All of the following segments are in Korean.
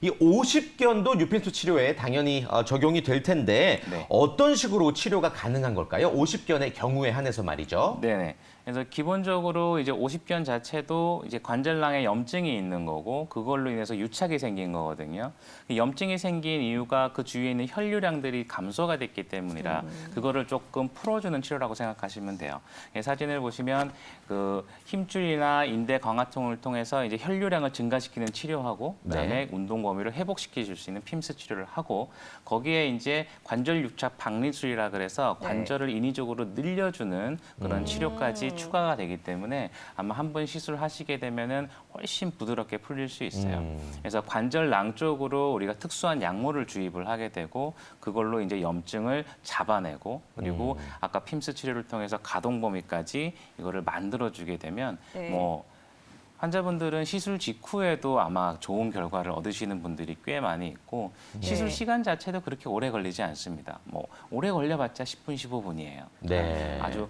이 50견도 뉴핀수 치료에 당연히 적용이 될 텐데 네. 어떤 식으로 치료가 가능한 걸까요? 50견의 경우에 한해서 말이죠. 네네. 그래서 기본적으로 이제 50견 자체도 이제 관절낭에 염증이 있는 거고 그걸로 인해서 유착이 생긴 거거든요. 염증이 생긴 이유가 그 주위에 있는 혈류량들이 감소가 됐기 때문이라 그거를 조금 풀어주는 치료라고 생각하시면 돼요. 사진을 보시면 그 힘줄이나 인대 강화통을 통해서 이제 혈류량을 증가시키는 치료하고 그다음에 운동 범위를 회복시켜 줄 수 있는 핌스 치료를 하고 거기에 이제 관절 유착 박리술이라 그래서 관절을 인위적으로 늘려주는 그런 치료까지 추가가 되기 때문에 아마 한 번 시술하시게 되면은 훨씬 부드럽게 풀릴 수 있어요. 그래서 관절낭 쪽으로 우리가 특수한 약물을 주입을 하게 되고 그걸로 이제 염증을 잡아내고 그리고 아까 핌스 치료를 통해서 가동 범위까지 이거를 만들어주게 되면 뭐 환자분들은 시술 직후에도 아마 좋은 결과를 얻으시는 분들이 꽤 많이 있고 시술 시간 자체도 그렇게 오래 걸리지 않습니다. 뭐 오래 걸려봤자 10분, 15분이에요. 네. 아주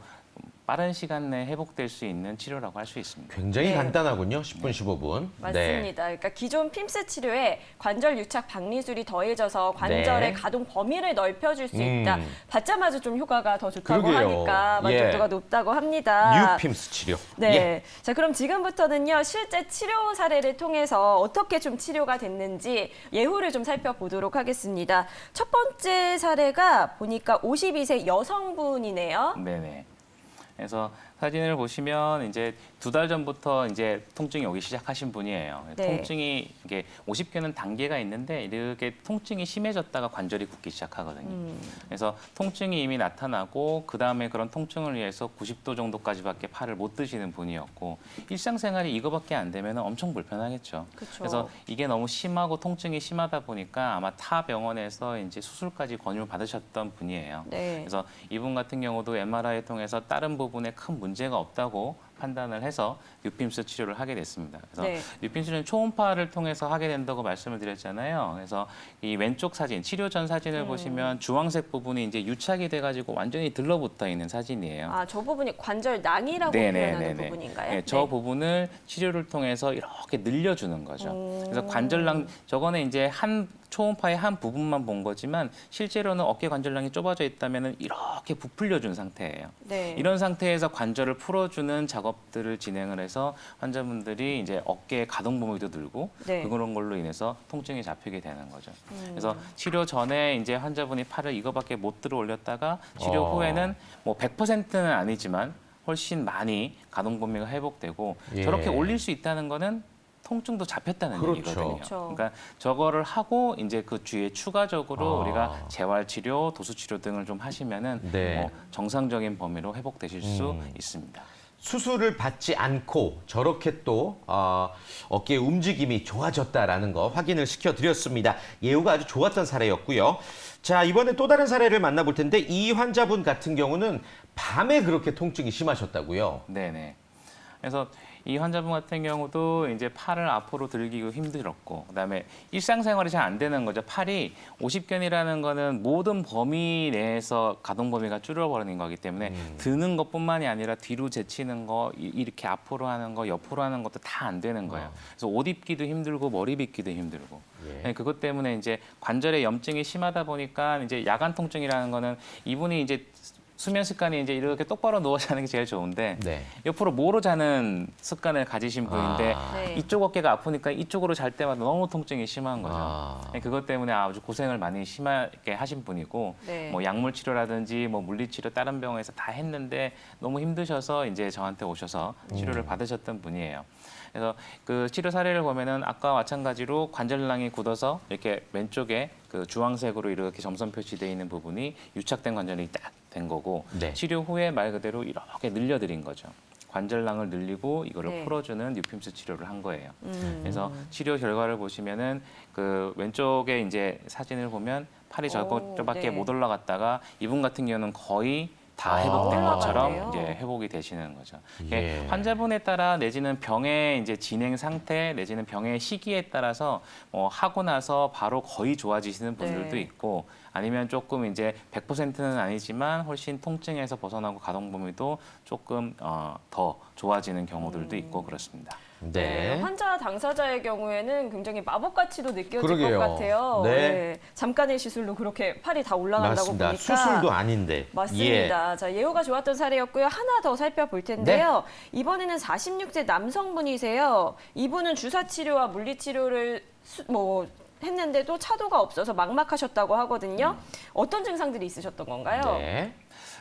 빠른 시간 내에 회복될 수 있는 치료라고 할 수 있습니다. 굉장히 간단하군요. 10분, 15분. 맞습니다. 그러니까 기존 핌스 치료에 관절 유착 박리술이 더해져서 관절의 가동 범위를 넓혀줄 수 있다. 받자마자 좀 효과가 더 좋다고 그러게요. 하니까 만족도가 높다고 합니다. 뉴핌스 치료. 네. 자, 그럼 지금부터는요, 실제 치료 사례를 통해서 어떻게 좀 치료가 됐는지 예후를 좀 살펴보도록 하겠습니다. 첫 번째 사례가 보니까 52세 여성분이네요. 네네. 그래서 사진을 보시면 이제 2달 전부터 이제 통증이 오기 시작하신 분이에요. 네. 통증이 이게 50견은 단계가 있는데 이렇게 통증이 심해졌다가 관절이 굳기 시작하거든요. 그래서 통증이 이미 나타나고 그 다음에 그런 통증을 위해서 90도 정도까지밖에 팔을 못 드시는 분이었고 일상생활이 이거밖에 안 되면 엄청 불편하겠죠. 그쵸. 그래서 이게 너무 심하고 통증이 심하다 보니까 아마 타 병원에서 이제 수술까지 권유를 받으셨던 분이에요. 네. 그래서 이분 같은 경우도 MRI 통해서 다른 부분에 큰 문제가 없다고 판단을 해서 뉴핌스 치료를 하게 됐습니다. 그래서 뉴핌스는 초음파를 통해서 하게 된다고 말씀을 드렸잖아요. 그래서 이 왼쪽 사진, 치료 전 사진을 보시면 주황색 부분이 이제 유착이 돼가지고 완전히 들러붙어 있는 사진이에요. 아, 저 부분이 관절낭이라고 표현하는 부분인가요? 네, 저 부분을 치료를 통해서 이렇게 늘려주는 거죠. 그래서 관절낭, 저거는 이제 한 초음파의 한 부분만 본 거지만 실제로는 어깨 관절낭이 좁아져 있다면 이렇게 부풀려 준 상태예요. 네. 이런 상태에서 관절을 풀어주는 작업들을 진행을 해서 환자분들이 이제 어깨의 가동 범위도 늘고 그런 걸로 인해서 통증이 잡히게 되는 거죠. 그래서 치료 전에 이제 환자분이 팔을 이거밖에 못 들어 올렸다가 치료 후에는 뭐 100%는 아니지만 훨씬 많이 가동 범위가 회복되고 저렇게 올릴 수 있다는 거는 통증도 잡혔다는 얘기거든요. 그렇죠. 그러니까 저거를 하고 이제 그 주위에 추가적으로 우리가 재활치료, 도수치료 등을 좀 하시면은 뭐 정상적인 범위로 회복되실 수 있습니다. 수술을 받지 않고 저렇게 또 어깨의 움직임이 좋아졌다라는 거 확인을 시켜드렸습니다. 예후가 아주 좋았던 사례였고요. 자, 이번에 또 다른 사례를 만나볼 텐데 이 환자분 같은 경우는 밤에 그렇게 통증이 심하셨다고요? 네네. 그래서 이 환자분 같은 경우도 이제 팔을 앞으로 들기가 힘들었고 그다음에 일상생활이 잘 안 되는 거죠. 팔이 50견이라는 거는 모든 범위 내에서 가동 범위가 줄어버리는 거기 때문에 드는 것뿐만이 아니라 뒤로 제치는 거, 이렇게 앞으로 하는 거, 옆으로 하는 것도 다 안 되는 거예요. 그래서 옷 입기도 힘들고 머리 빗기도 힘들고. 그것 때문에 이제 관절에 염증이 심하다 보니까 이제 야간 통증이라는 거는 이분이 이제 수면 습관이 이제 이렇게 똑바로 누워 자는 게 제일 좋은데 옆으로 모로 자는 습관을 가지신 분인데 이쪽 어깨가 아프니까 이쪽으로 잘 때마다 너무 통증이 심한 거죠. 그것 때문에 아주 고생을 많이 심하게 하신 분이고 뭐 약물 치료라든지 뭐 물리 치료 다른 병원에서 다 했는데 너무 힘드셔서 이제 저한테 오셔서 치료를 받으셨던 분이에요. 그래서 그 치료 사례를 보면은 아까와 마찬가지로 관절낭이 굳어서 이렇게 왼쪽에 그 주황색으로 이렇게 점선 표시되어 있는 부분이 유착된 관절이 딱 된 거고 치료 후에 말 그대로 이렇게 늘려드린 거죠. 관절낭을 늘리고 이거를 풀어주는 뉴핌스 치료를 한 거예요. 그래서 치료 결과를 보시면은 그 왼쪽에 이제 사진을 보면 팔이 저밖에 못 올라갔다가 이분 같은 경우는 거의 다 회복된 것처럼 이제 회복이 되시는 거죠. 환자분에 따라 내지는 병의 이제 진행 상태 내지는 병의 시기에 따라서 뭐 하고 나서 바로 거의 좋아지시는 분들도 있고 아니면 조금 이제 100%는 아니지만 훨씬 통증에서 벗어나고 가동 범위도 조금 더 좋아지는 경우들도 있고 그렇습니다. 네. 환자 당사자의 경우에는 굉장히 마법같이도 느껴질 그러게요. 것 같아요. 네. 잠깐의 시술로 그렇게 팔이 다 올라간다고 맞습니다. 보니까. 수술도 아닌데. 맞습니다. 자, 예후가 좋았던 사례였고요. 하나 더 살펴볼 텐데요. 이번에는 46세 남성분이세요. 이분은 주사 치료와 물리 치료를 했는데도 차도가 없어서 막막하셨다고 하거든요. 어떤 증상들이 있으셨던 건가요?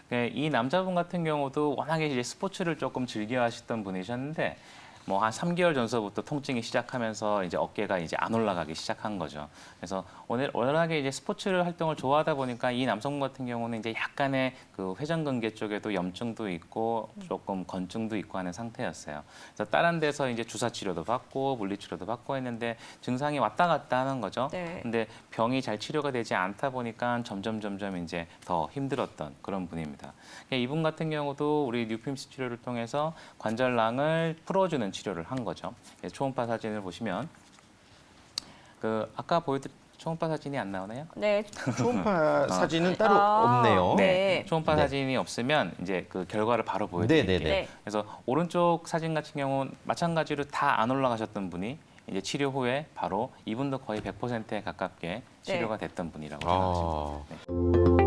네. 이 남자분 같은 경우도 워낙에 이제 스포츠를 조금 즐겨 하셨던 분이셨는데 뭐 한 3개월 전서부터 통증이 시작하면서 이제 어깨가 이제 안 올라가기 시작한 거죠. 그래서 워낙에 이제 스포츠를 활동을 좋아하다 보니까 이 남성분 같은 경우는 이제 약간의 그 회전근개 쪽에도 염증도 있고 조금 건증도 있고 하는 상태였어요. 그래서 다른 데서 이제 주사 치료도 받고 물리 치료도 받고 했는데 증상이 왔다 갔다 하는 거죠. 네. 근데 병이 잘 치료가 되지 않다 보니까 점점 이제 더 힘들었던 그런 분입니다. 이분 같은 경우도 우리 뉴필름스 치료를 통해서 관절낭을 풀어주는 치료를 한 거죠. 초음파 사진을 보시면 그 아까 보여드린 초음파 사진이 안 나오나요? 네. 초음파 사진은 따로 아, 없네요. 네. 초음파 네. 사진이 없으면 이제 그 결과를 바로 보여드릴게요. 네네네. 네. 그래서 오른쪽 사진 같은 경우는 마찬가지로 다 안 올라가셨던 분이 이제 치료 후에 바로 이분도 거의 100%에 가깝게 치료가 됐던 분이라고 생각하시면 됩니다. 아.